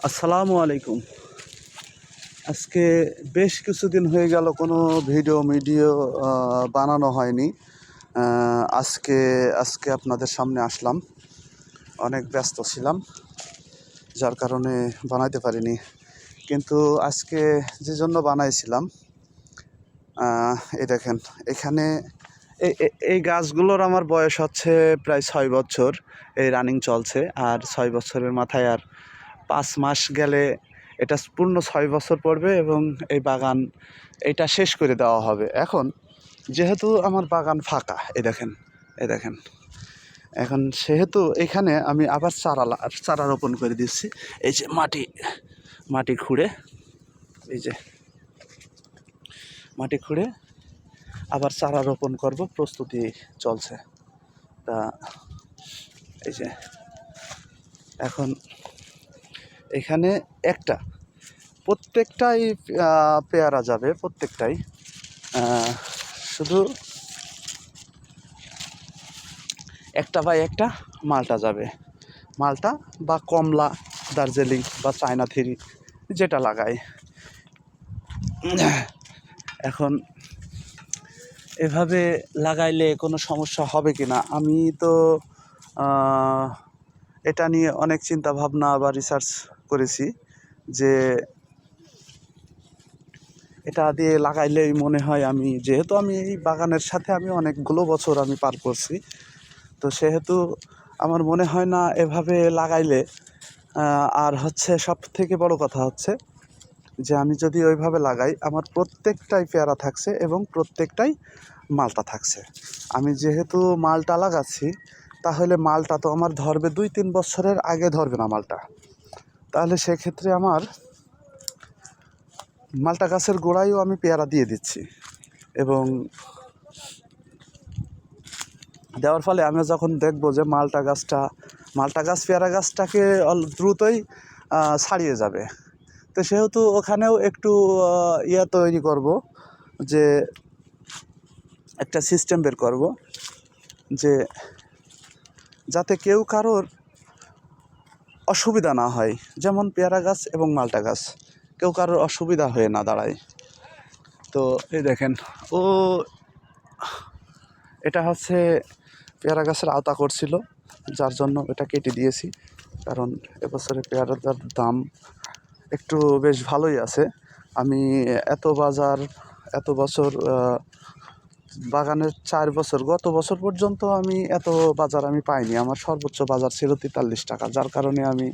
আসসালামু আলাইকুম। আজকে বেশ কিছুদিন হয়ে গেল কোনো ভিডিও বানানো হয়নি। আজকে আজকে আপনাদের সামনে আসলাম। অনেক ব্যস্ত ছিলাম, যার কারণে বানাইতে পারিনি। কিন্তু আজকে যে জন্য বানাইছিলাম, এই দেখেন এখানে এই গাছগুলোর আমার বয়স হচ্ছে প্রায় 6 বছর। এই রানিং চলছে, আর 6 বছরের মাথায় আর 5 মাস গেলে এটা পূর্ণ 6 বছর পড়বে এবং এই বাগান এটা শেষ করে দেওয়া হবে। এখন যেহেতু আমার বাগান ফাঁকা, এই দেখেন এখন সেহেতু এখানে আমি আবার চারা রোপণ করে দিচ্ছি। এই যে মাটি খুঁড়ে, এই যে মাটি খুঁড়ে আবার চারা রোপণ করব, প্রস্তুতি চলছে। তা এই যে এখন এখানে প্রত্যেকটাই পেয়ারা যাবে, প্রত্যেকটাই। শুধু একটা বাই একটা মালটা যাবে, মালটা বা কমলা, দার্জিলিং বা চায়না থ্রি, যেটা লাগাই। এখন এভাবে লাগাইলে কোনো সমস্যা হবে কি না, আমি তো এটা নিয়ে অনেক চিন্তা ভাবনা বা রিসার্চ করেছি যে এটা দিয়ে লাগাইলেই মনে হয়, যেহেতু আমি এই বাগানের সাথে আমি অনেকগুলো বছর আমি পার করছি, তো সেহেতু আমার মনে হয় না এভাবে লাগাইলে। আর হচ্ছে সব থেকে বড় কথা হচ্ছে যে আমি যদি ওইভাবে লাগাই, আমার প্রত্যেকটাই পেয়ারা থাকছে এবং প্রত্যেকটাই মালটা থাকছে। আমি যেহেতু মালটা লাগাচ্ছি, তাহলে মালটা তো আমার ধরবে 2-3 বছরের আগে ধরবে না মালটা। তাহলে সেক্ষেত্রে আমার মালটা গাছের গোড়ায়ও আমি পেয়ারা দিয়ে দিচ্ছি, এবং দেওয়ার ফলে আমি যখন দেখব যে মালটা গাছ পেয়ারা গাছটাকে দ্রুতই ছাড়িয়ে যাবে। তো সেহেতু ওখানেও একটু তৈরি করব, যে একটা সিস্টেম বের করব, যে যাতে কেউ কারোর অসুবিধা না হয়, যেমন পেয়ারা গাছ এবং মালটা গাছ কেউ কারোর অসুবিধা হয়ে না দাঁড়ায়। তো এই দেখেন, ও এটা হচ্ছে পেয়ারা গাছের আওতা করছিল, যার জন্য এটা কেটে দিয়েছি। কারণ এবছরে পেয়ারার দাম একটু বেশ ভালোই আছে। আমি এত বছর বাগানের 4 বছর, গত বছর পর্যন্ত আমি এত বাজার আমি পাইনি। আমার সর্বোচ্চ বাজার ছিল 43 টাকা, যার কারণে আমি